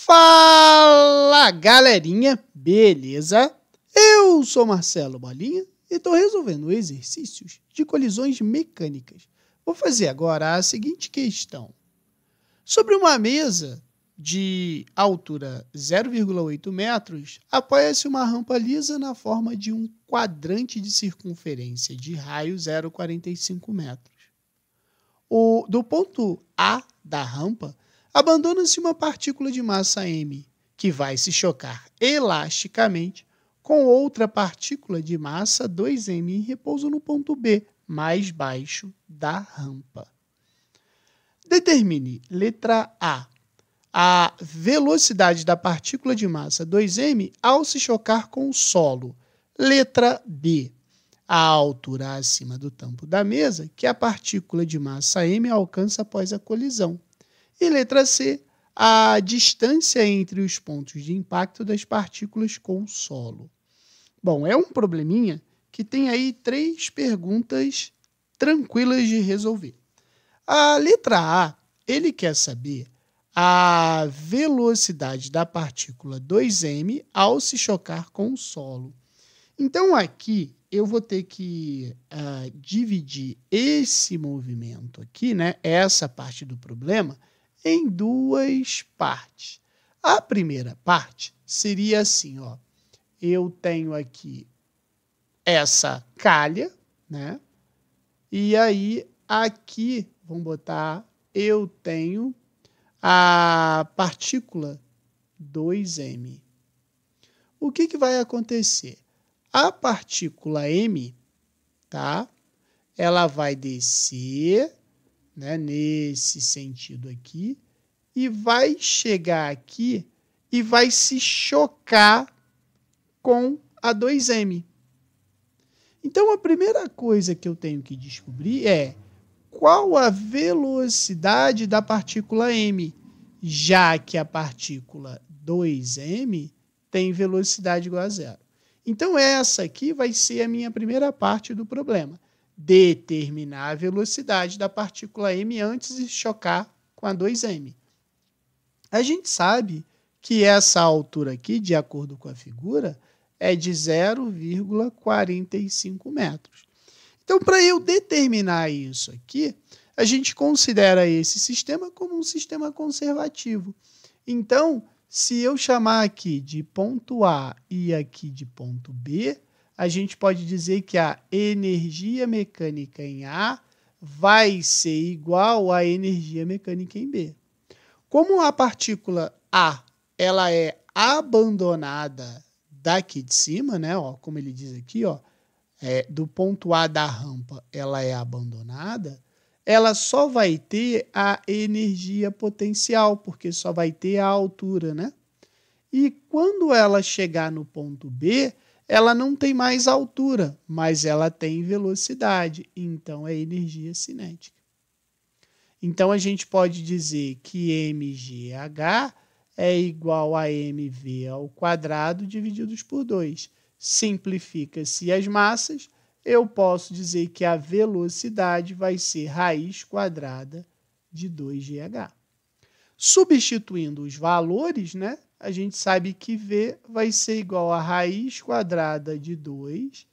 Fala, galerinha, beleza? Eu sou Marcelo Bolinha e estou resolvendo exercícios de colisões mecânicas. Vou fazer agora a seguinte questão. Sobre uma mesa de altura 0,8 metros, apoia-se uma rampa lisa na forma de um quadrante de circunferência de raio 0,45 metros. Do ponto A da rampa, abandona-se uma partícula de massa m, que vai se chocar elasticamente com outra partícula de massa 2m em repouso no ponto B, mais baixo da rampa. Determine, letra A velocidade da partícula de massa 2m ao se chocar com o solo. Letra B, a altura acima do tampo da mesa que a partícula de massa m alcança após a colisão. E letra C, a distância entre os pontos de impacto das partículas com o solo. Bom, é um probleminha que tem aí 3 perguntas tranquilas de resolver. A letra A, ele quer saber a velocidade da partícula 2m ao se chocar com o solo. Então, aqui, eu vou ter que dividir esse movimento aqui, né, essa parte do problema, em 2 partes. A primeira parte seria assim, ó. Eu tenho aqui essa calha, né? E aí, aqui, vamos botar, eu tenho a partícula 2m. O que vai acontecer? A partícula m, tá? Ela vai descer, né, nesse sentido aqui, e vai chegar aqui e vai se chocar com a 2m. Então, a primeira coisa que eu tenho que descobrir é qual a velocidade da partícula m, já que a partícula 2m tem velocidade igual a zero. Então, essa aqui vai ser a minha primeira parte do problema. Determinar a velocidade da partícula m antes de chocar com a 2m. A gente sabe que essa altura aqui, de acordo com a figura, é de 0,45 metros. Então, para eu determinar isso aqui, a gente considera esse sistema como um sistema conservativo. Então, se eu chamar aqui de ponto A e aqui de ponto B, a gente pode dizer que a energia mecânica em A vai ser igual à energia mecânica em B. Como a partícula A ela é abandonada daqui de cima, né? Ó, como ele diz aqui, ó, do ponto A da rampa ela é abandonada, ela só vai ter a energia potencial, porque só vai ter a altura, né? E quando ela chegar no ponto B, ela não tem mais altura, mas ela tem velocidade, então é energia cinética. Então, a gente pode dizer que mgh é igual a mv ao quadrado divididos por 2. Simplifica-se as massas, eu posso dizer que a velocidade vai ser raiz quadrada de 2gh. Substituindo os valores, né, a gente sabe que V vai ser igual a raiz quadrada de 2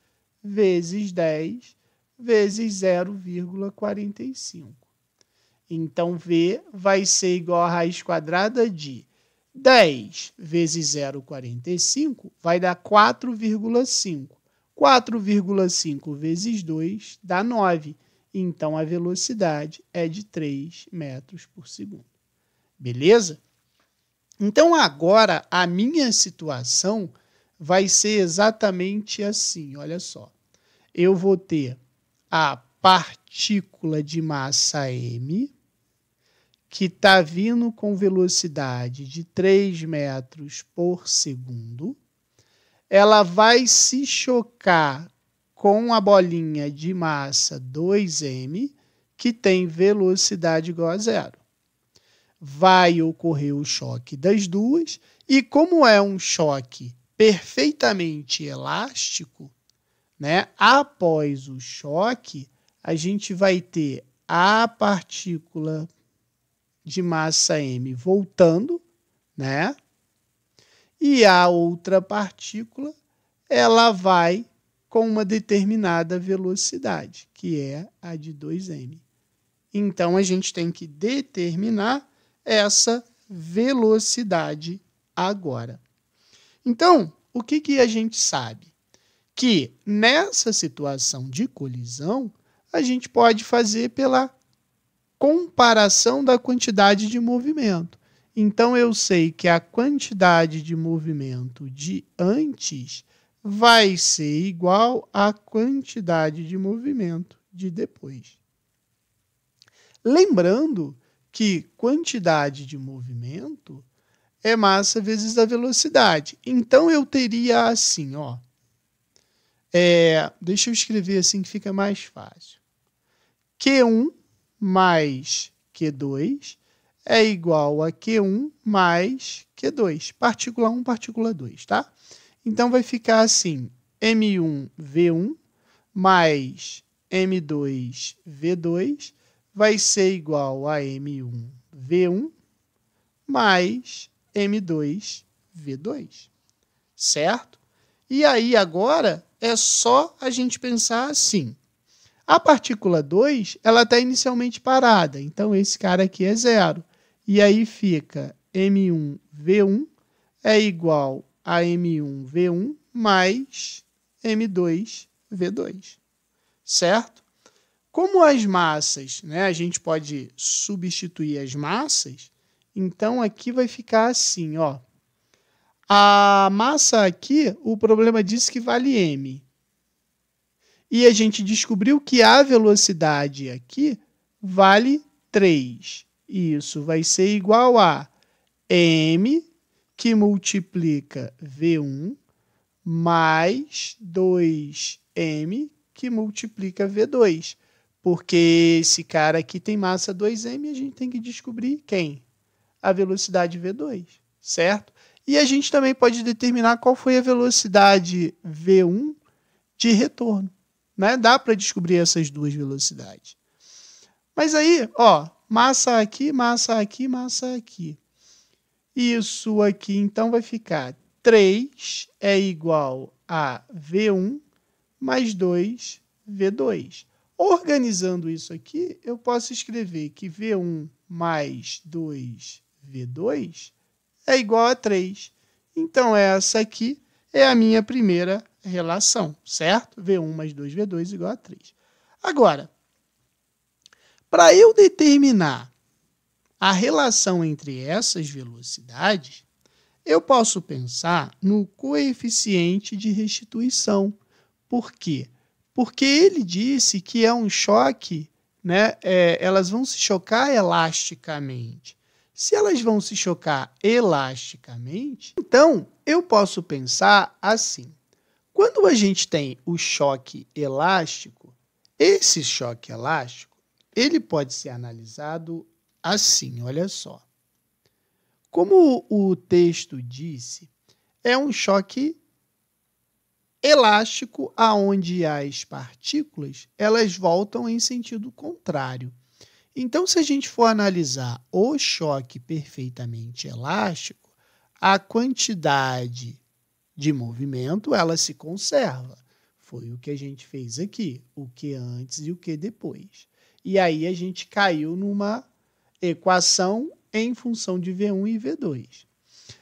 vezes 10 vezes 0,45. Então, V vai ser igual a raiz quadrada de 10 vezes 0,45 vai dar 4,5. 4,5 vezes 2 dá 9. Então, a velocidade é de 3 metros por segundo. Beleza? Então, agora, a minha situação vai ser exatamente assim, olha só. Eu vou ter a partícula de massa m, que está vindo com velocidade de 3 metros por segundo. Ela vai se chocar com a bolinha de massa 2m, que tem velocidade igual a zero. Vai ocorrer o choque das duas, e como é um choque perfeitamente elástico, né, após o choque, a gente vai ter a partícula de massa m voltando, né, e a outra partícula ela vai com uma determinada velocidade, que é a de 2m. Então, a gente tem que determinar essa velocidade agora. Então, o que a gente sabe? Que nessa situação de colisão, a gente pode fazer pela comparação da quantidade de movimento. Então, eu sei que a quantidade de movimento de antes vai ser igual à quantidade de movimento de depois. Lembrando que quantidade de movimento é massa vezes a velocidade. Então, eu teria assim, ó. Deixa eu escrever assim que fica mais fácil. Q1 mais Q2 é igual a Q1 mais Q2. Partícula 1, partícula 2, tá? Então, vai ficar assim, M1V1 mais M2V2 vai ser igual a M1V1 mais M2V2, certo? E aí, agora, é só a gente pensar assim. A partícula 2, ela está inicialmente parada, então esse cara aqui é zero. E aí fica M1V1 é igual a M1V1 mais M2V2, certo? Como as massas, né, a gente pode substituir as massas, então aqui vai ficar assim, ó. A massa aqui, o problema diz que vale m. E a gente descobriu que a velocidade aqui vale 3. Isso vai ser igual a m, que multiplica V1, mais 2m, que multiplica V2. Porque esse cara aqui tem massa 2m, a gente tem que descobrir quem? A velocidade V2, certo? E a gente também pode determinar qual foi a velocidade V1 de retorno, né? Dá para descobrir essas duas velocidades. Mas aí, ó, massa aqui, massa aqui, massa aqui. Isso aqui, então, vai ficar 3 é igual a V1 mais 2 V2. Organizando isso aqui, eu posso escrever que V1 mais 2 V2 é igual a 3. Então, essa aqui é a minha primeira relação, certo? V1 mais 2V2 igual a 3. Agora, para eu determinar a relação entre essas velocidades, eu posso pensar no coeficiente de restituição. Por quê? Porque ele disse que é um choque, né? Elas vão se chocar elasticamente. Se elas vão se chocar elasticamente, então eu posso pensar assim. Quando a gente tem o choque elástico, esse choque elástico, ele pode ser analisado assim, olha só. Como o texto disse, é um choque elástico aonde as partículas elas voltam em sentido contrário. Então, se a gente for analisar o choque perfeitamente elástico, a quantidade de movimento ela se conserva. Foi o que a gente fez aqui, o que antes e o que depois. E aí a gente caiu numa equação em função de V1 e V2.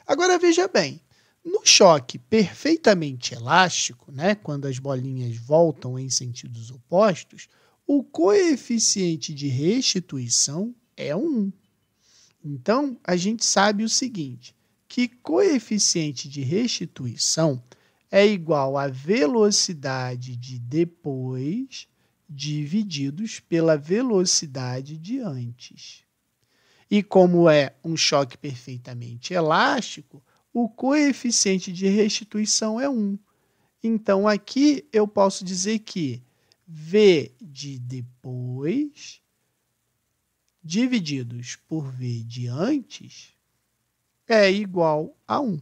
Agora, veja bem, no choque perfeitamente elástico, né, quando as bolinhas voltam em sentidos opostos, o coeficiente de restituição é 1. Então, a gente sabe o seguinte, que coeficiente de restituição é igual à velocidade de depois divididos pela velocidade de antes. E como é um choque perfeitamente elástico, o coeficiente de restituição é 1. Então, aqui eu posso dizer que V de depois divididos por V de antes é igual a 1.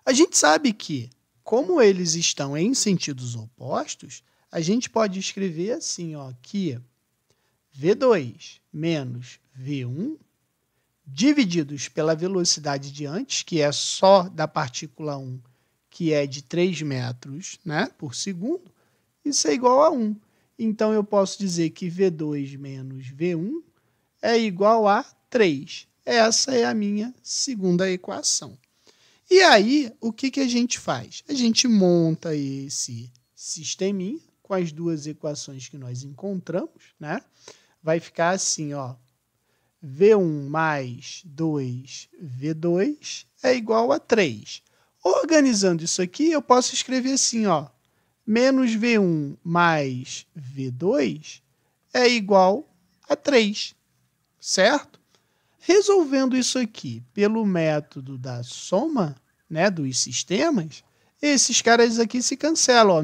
A gente sabe que, como eles estão em sentidos opostos, a gente pode escrever assim, ó, que V2 menos V1 divididos pela velocidade de antes, que é só da partícula 1, que é de 3 metros, né, por segundo, isso é igual a 1. Então, eu posso dizer que V2 menos V1 é igual a 3. Essa é a minha segunda equação. E aí, o que a gente faz? A gente monta esse sisteminha com as duas equações que nós encontramos, né? Vai ficar assim, ó. V1 mais 2V2 é igual a 3. Organizando isso aqui, eu posso escrever assim, ó. Menos V1 mais V2 é igual a 3, certo? Resolvendo isso aqui pelo método da soma, né, dos sistemas, esses caras aqui se cancelam. Ó,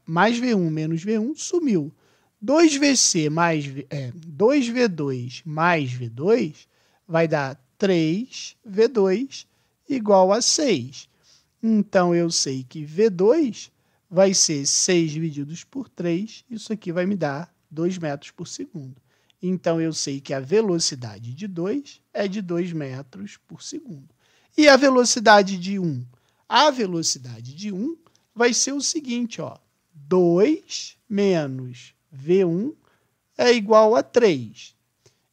mais V1 menos V1 sumiu. 2VC mais 2V2 mais V2 vai dar 3V2 igual a 6. Então, eu sei que V2 vai ser 6 divididos por 3. Isso aqui vai me dar 2 metros por segundo. Então, eu sei que a velocidade de 2 é de 2 metros por segundo. E a velocidade de 1? A velocidade de 1 vai ser o seguinte, ó. 2 menos V1 é igual a 3.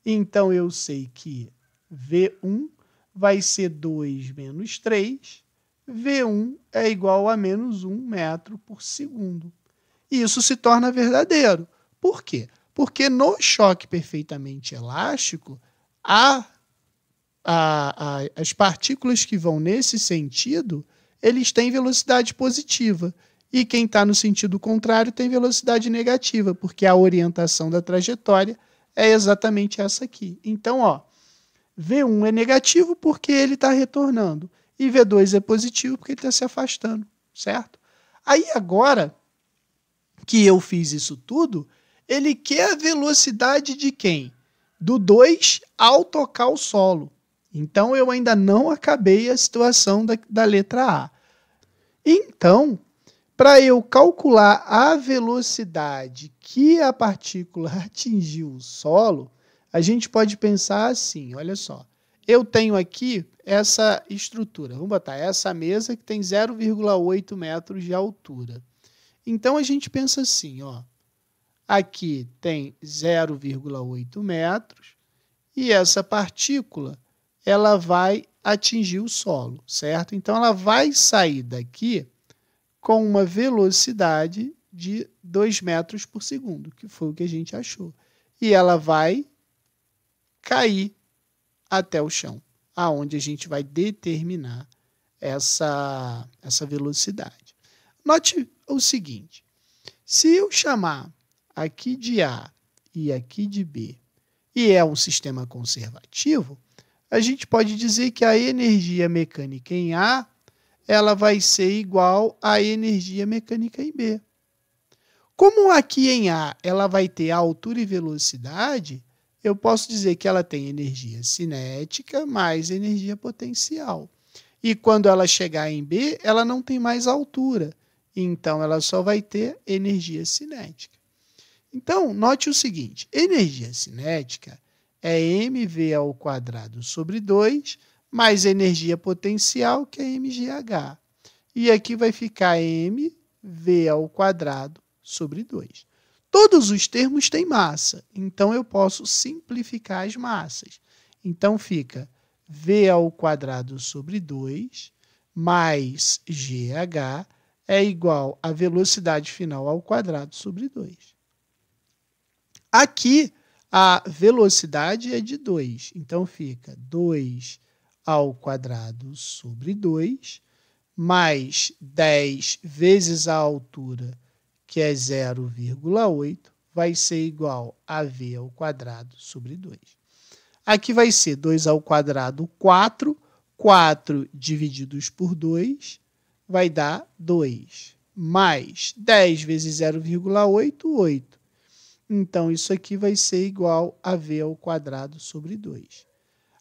Então, eu sei que V1 vai ser 2 menos 3. V1 é igual a menos 1 metro por segundo. E isso se torna verdadeiro. Por quê? Porque no choque perfeitamente elástico, as partículas que vão nesse sentido, eles têm velocidade positiva. E quem está no sentido contrário tem velocidade negativa, porque a orientação da trajetória é exatamente essa aqui. Então, ó, V1 é negativo porque ele está retornando. E V2 é positivo porque ele está se afastando, certo? Aí agora que eu fiz isso tudo, ele quer a velocidade de quem? Do 2 ao tocar o solo. Então, eu ainda não acabei a situação da letra A. Então, para eu calcular a velocidade que a partícula atingiu o solo, a gente pode pensar assim, olha só. Eu tenho aqui essa estrutura. Vamos botar essa mesa que tem 0,8 metros de altura. Então, a gente pensa assim, ó. Aqui tem 0,8 metros e essa partícula ela vai atingir o solo, certo? Então, ela vai sair daqui com uma velocidade de 2 metros por segundo, que foi o que a gente achou. E ela vai cair até o chão, aonde a gente vai determinar essa velocidade. Note o seguinte, se eu chamar aqui de A e aqui de B, e é um sistema conservativo, a gente pode dizer que a energia mecânica em A ela vai ser igual à energia mecânica em B. Como aqui em A ela vai ter altura e velocidade, eu posso dizer que ela tem energia cinética mais energia potencial. E quando ela chegar em B, ela não tem mais altura. Então, ela só vai ter energia cinética. Então, note o seguinte, energia cinética é mv² sobre 2 mais energia potencial, que é mgh. E aqui vai ficar mv² sobre 2. Todos os termos têm massa, então eu posso simplificar as massas. Então, fica v² sobre 2 mais gh é igual a velocidade final ao quadrado sobre 2. Aqui, a velocidade é de 2, então fica 2 ao quadrado sobre 2, mais 10 vezes a altura, que é 0,8, vai ser igual a v² sobre 2. Aqui vai ser 2 ao quadrado, 4. 4 divididos por 2 vai dar 2. Mais 10 vezes 0,8, 8. Então, isso aqui vai ser igual a v² sobre 2.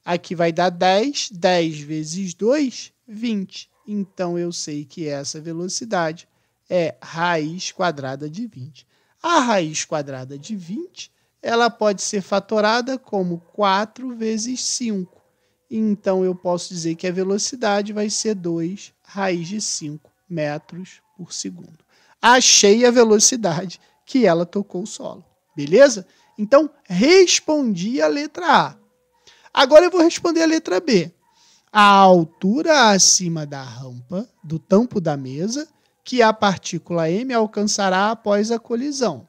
Aqui vai dar 10. 10 vezes 2, 20. Então, eu sei que essa velocidade é raiz quadrada de 20. A raiz quadrada de 20 ela pode ser fatorada como 4 vezes 5. Então, eu posso dizer que a velocidade vai ser 2 raiz de 5 metros por segundo. Achei a velocidade que ela tocou o solo. Beleza? Então, respondi a letra A. Agora eu vou responder a letra B. A altura acima da rampa, do tampo da mesa, que a partícula m alcançará após a colisão.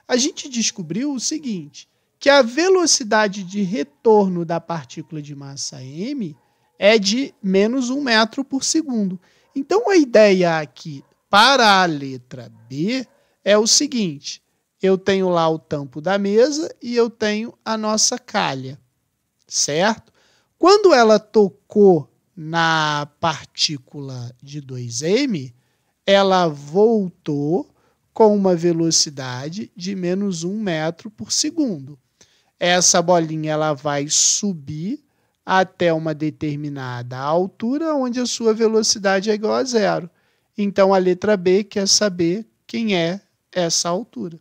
A gente descobriu o seguinte, que a velocidade de retorno da partícula de massa m é de menos 1 metro por segundo. Então, a ideia aqui para a letra B é o seguinte, eu tenho lá o tampo da mesa e eu tenho a nossa calha, certo? Quando ela tocou na partícula de 2m, ela voltou com uma velocidade de menos 1 metro por segundo. Essa bolinha ela vai subir até uma determinada altura, onde a sua velocidade é igual a zero. Então, a letra B quer saber quem é essa altura.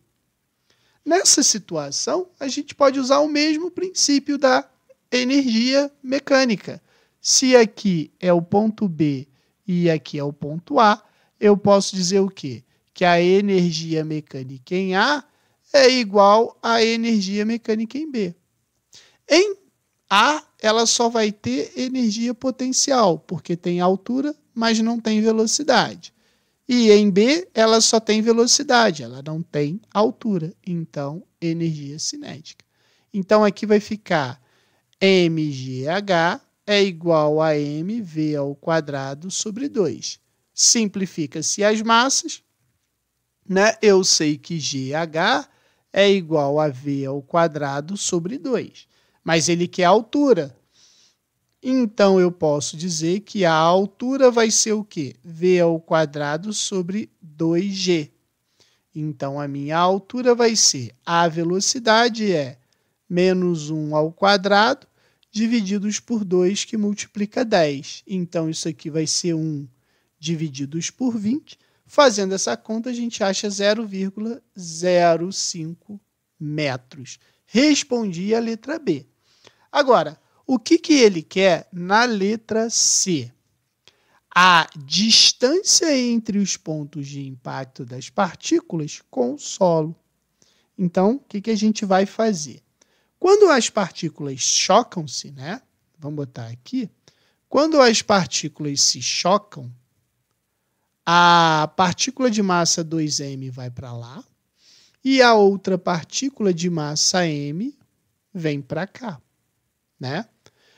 Nessa situação, a gente pode usar o mesmo princípio da energia mecânica. Se aqui é o ponto B e aqui é o ponto A, eu posso dizer o quê? Que a energia mecânica em A é igual à energia mecânica em B. Em A, ela só vai ter energia potencial, porque tem altura, mas não tem velocidade. E em B, ela só tem velocidade, ela não tem altura, então energia cinética. Então aqui vai ficar mgh é igual a mv ao quadrado sobre 2. Simplifica-se as massas, né? Eu sei que GH é igual a V ao quadrado sobre 2. Mas ele quer a altura. Então, eu posso dizer que a altura vai ser o quê? V ao quadrado sobre 2G. Então, a minha altura vai ser, a velocidade é menos 1 ao quadrado divididos por 2, que multiplica 10. Então, isso aqui vai ser 1 divididos por 20. Fazendo essa conta, a gente acha 0,05 metros. Respondi a letra B. Agora, o que ele quer na letra C? A distância entre os pontos de impacto das partículas com o solo. Então, o que a gente vai fazer? Quando as partículas chocam-se, né? Vamos botar aqui. Quando as partículas se chocam, a partícula de massa 2m vai para lá e a outra partícula de massa m vem para cá, né?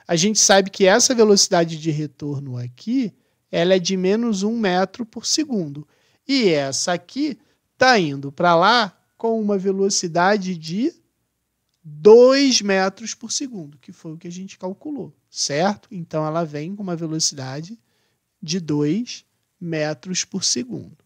A gente sabe que essa velocidade de retorno aqui, ela é de menos 1 metro por segundo. E essa aqui está indo para lá com uma velocidade de 2 metros por segundo, que foi o que a gente calculou, certo? Então, ela vem com uma velocidade de 2 metros por segundo.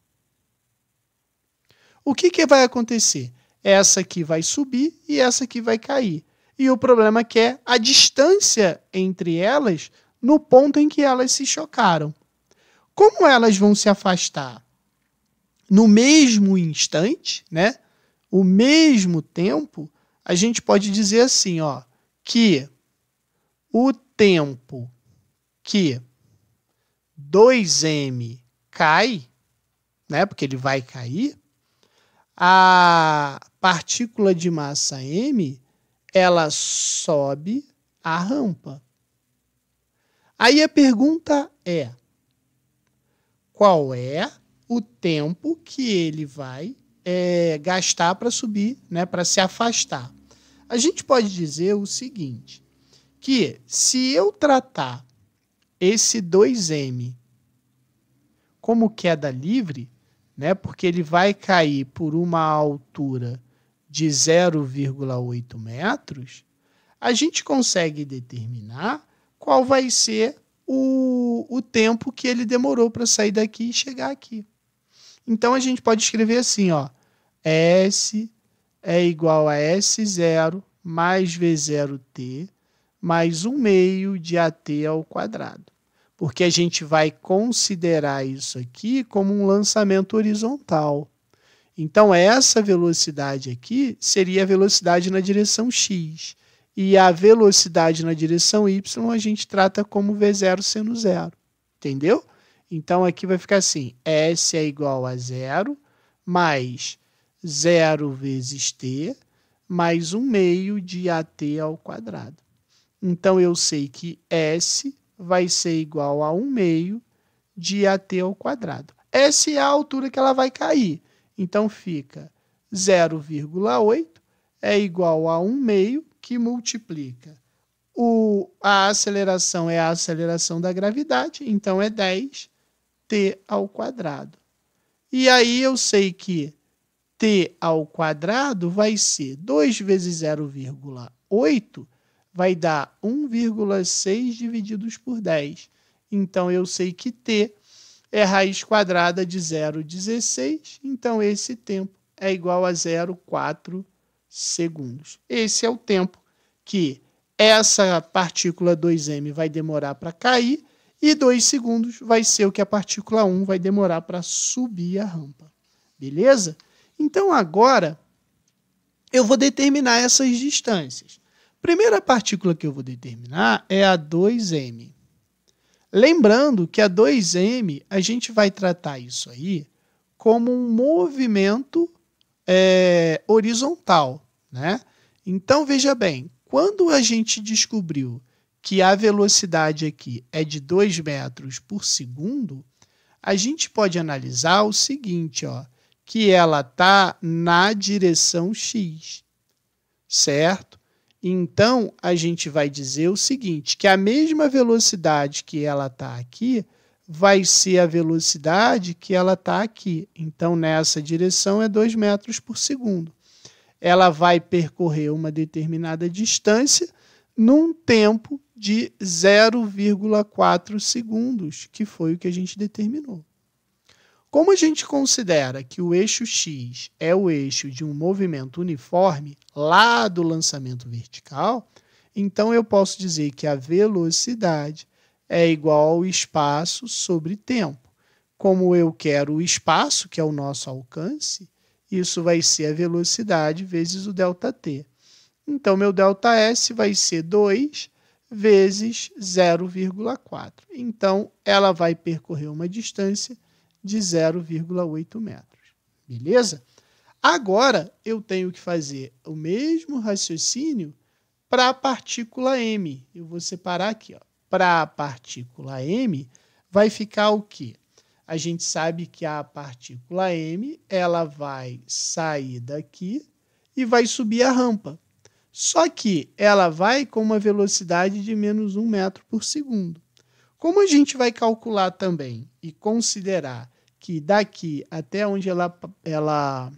O que vai acontecer? Essa aqui vai subir e essa aqui vai cair. E o problema é que é a distância entre elas no ponto em que elas se chocaram. Como elas vão se afastar no mesmo instante, né? O mesmo tempo, a gente pode dizer assim, ó, que o tempo que 2m cai, né? Porque ele vai cair, a partícula de massa m ela sobe a rampa. Aí a pergunta é, qual é o tempo que ele vai gastar para subir, né, para se afastar? A gente pode dizer o seguinte, que se eu tratar esse 2m como queda livre, né, porque ele vai cair por uma altura de 0,8 metros, a gente consegue determinar qual vai ser o tempo que ele demorou para sair daqui e chegar aqui. Então, a gente pode escrever assim, ó, S é igual a S0 mais V0t mais 1 meio de AT ao quadrado. Porque a gente vai considerar isso aqui como um lançamento horizontal. Então, essa velocidade aqui seria a velocidade na direção x. E a velocidade na direção y a gente trata como v0 sendo zero. Entendeu? Então, aqui vai ficar assim, S é igual a zero, mais 0 vezes t, mais 1 meio de AT ao quadrado. Então, eu sei que S vai ser igual a 1 meio de AT ao quadrado. S é a altura que ela vai cair. Então, fica 0,8 é igual a 1 meio, que multiplica. A aceleração é a aceleração da gravidade, então é 10 t ao quadrado. E aí eu sei que t ao quadrado vai ser 2 vezes 0,8, vai dar 1,6 divididos por 10. Então, eu sei que t é raiz quadrada de 0,16, então esse tempo é igual a 0,4 segundos. Esse é o tempo que essa partícula 2m vai demorar para cair e 2 segundos vai ser o que a partícula 1 vai demorar para subir a rampa. Beleza? Então, agora, eu vou determinar essas distâncias. Primeira partícula que eu vou determinar é a 2m. Lembrando que a 2m, a gente vai tratar isso aí como um movimento horizontal, né? Então, veja bem, quando a gente descobriu que a velocidade aqui é de 2 metros por segundo, a gente pode analisar o seguinte, ó, que ela está na direção x, certo? Então, a gente vai dizer o seguinte, que a mesma velocidade que ela está aqui vai ser a velocidade que ela está aqui. Então, nessa direção é 2 metros por segundo. Ela vai percorrer uma determinada distância num tempo de 0,4 segundos, que foi o que a gente determinou. Como a gente considera que o eixo x é o eixo de um movimento uniforme lá do lançamento vertical, então eu posso dizer que a velocidade é igual ao espaço sobre tempo. Como eu quero o espaço, que é o nosso alcance, isso vai ser a velocidade vezes o ΔT. Então, meu ΔS vai ser 2 vezes 0,4. Então, ela vai percorrer uma distância de 0,8 metros. Beleza? Agora, eu tenho que fazer o mesmo raciocínio para a partícula m. Eu vou separar aqui. Para a partícula m, vai ficar o quê? A gente sabe que a partícula m ela vai sair daqui e vai subir a rampa. Só que ela vai com uma velocidade de menos 1 metro por segundo. Como a gente vai calcular também e considerar que daqui até onde ela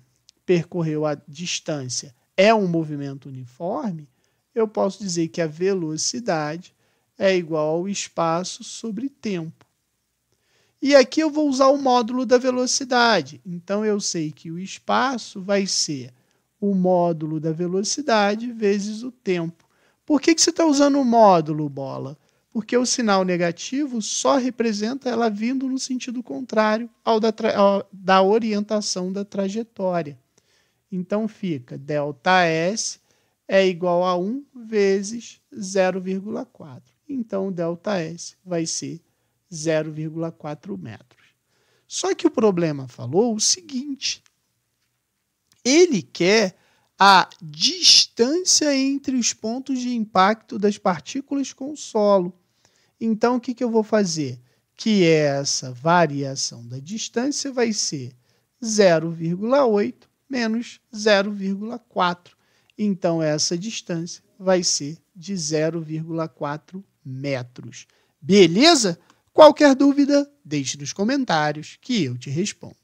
percorreu a distância é um movimento uniforme, eu posso dizer que a velocidade é igual ao espaço sobre tempo. E aqui eu vou usar o módulo da velocidade. Então, eu sei que o espaço vai ser o módulo da velocidade vezes o tempo. Por que você está usando o módulo, bola? Porque o sinal negativo só representa ela vindo no sentido contrário ao da orientação da trajetória. Então, fica ΔS é igual a 1 vezes 0,4. Então, ΔS vai ser 0,4 metros. Só que o problema falou o seguinte, ele quer a distância entre os pontos de impacto das partículas com o solo. Então, o que eu vou fazer? Que essa variação da distância vai ser 0,8 menos 0,4. Então, essa distância vai ser de 0,4 metros. Beleza? Qualquer dúvida, deixe nos comentários que eu te respondo.